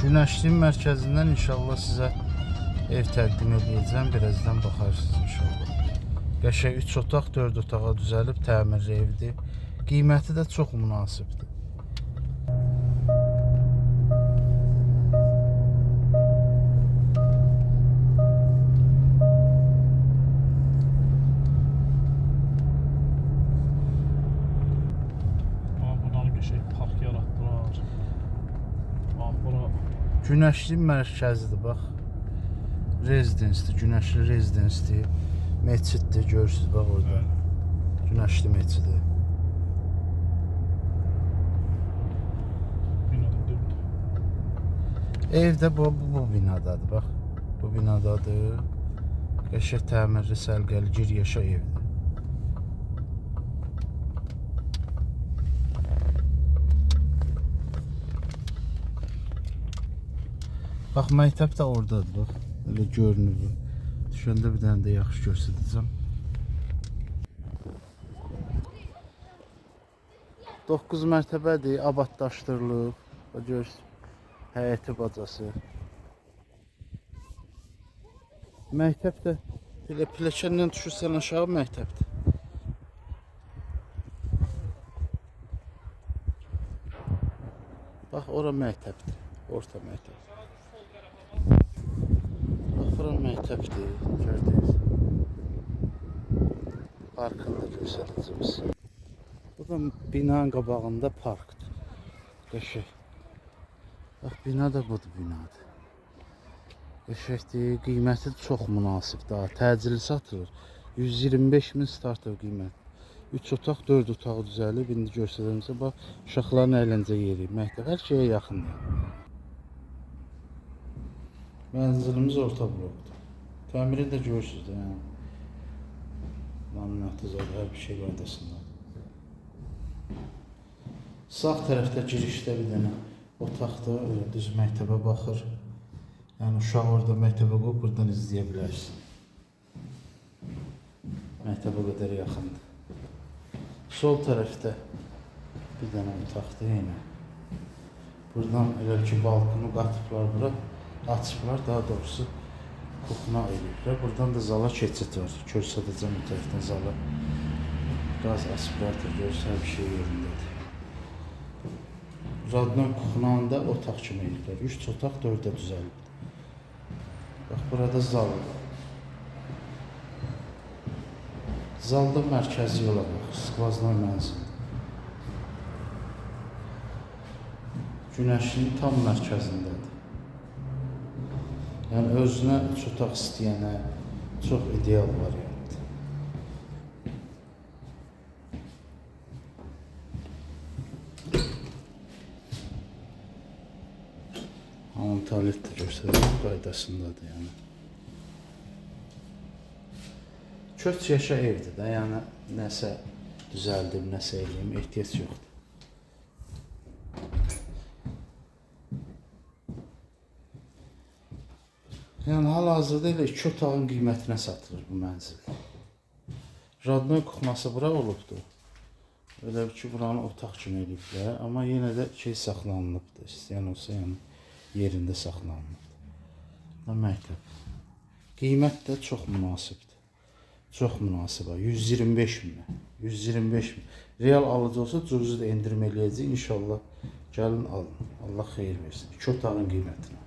Günəşliyin mərkəzindən inşallah sizə ev təqdim edəcəm. Birazdan baxarsınız inşallah. Qəşəng 3 otaq, 4 otağa düzəlib təmirli evdir. Qiyməti də çox münasibdir. Günəşliyin mərkəzidir, bax. Rezidensidir, Günəşli rezidensidir. Meçiddir, görürsünüz bax orada. Günəşli meçidi. Ev də bu binadadır, bax. Bu binadadır. Qəşəng təmirli, sərgəli, gir yaşa evdir. Bax, məktəb də oradadır, bax. Elə görünür. Düşəndə bir dənə də yaxşı göstərəcəm. 9 mərtəbədir, abadlaşdırılıb. Görürsünüz, həyəti bacası. Məktəb də elə pilləkəndən düşürsən aşağı məktəbdir. Bax, ora məktəbdir, orta məktəb. Bax, bura məktəbdir, gördünüz. Parkını da göstərəcəm sizə. Bu da binanın qabağında parkdır. Qəşəng. Bax, bina da budur binadır. Qəşəngdir, qiyməti çox münasibdir. Təcili satılır. 125 min startov qiymət. 3 otaq, 4 otaq düzəlib. İndi göstərəcəm sizə. Bax, uşaqların əyləncə yeri, məktəb, hər şeyə yaxındır. Mənzilimiz orta blokdur. Təmiri də görürsünüz də, yəni. Laminatı zaten hər bir şey qaydasındadır. Sağ tərəfdə girişdə bir dənə otaqda öyle düz məktəbə baxır. Yəni uşaq orada məktəbə qoyub buradan izləyə bilərsin. Məktəbə qədər yaxındır. Sol tərəfdə bir dənə otaqdır yenə. Buradan elə ki balkonu qatıblar bura, açıblar, daha doğrusu kuxna eləyiblər. Buradan da zala keçid var. Göstərəcəm bu tərəfdən zala. Qaz aspirator görürsə hər bir şey yerindədir. Radyon kuxnanda otaq kimi eləyiblər. 3 otaq 4-ə düzəlibdir. Bax, burada zal var. Zalda mərkəzi yola bax, skvazlar mənzil. Günəşin tam mərkəzindədir. Yəni özünə 3 otaq istəyənə çox ideal variantdır. Hamam tualet də göstərir, qaydasındadır yəni. Köç yaşa evdir də, yəni nəsə düzəldim, nəsə eləyim, ehtiyac yoxdur. Yəni hal-hazırda elə 2 otağın qiymətinə satılır bu mənzil. Radyon kuxnası bura olubdur. Elə ki buranı otaq kimi eləyiblər, amma yenə də şey saxlanılıbdır. İstəyən olsa yəni yerində saxlanılıbdır. Bu məktəb. Qiymət də çox münasibdir. Çox münasibə. 125 min. 125 min. Real alıcı olsa cüzü də endirim eləyəcək. İnşallah gəlin alın. Allah xeyir versin. 2 otağın qiymətini.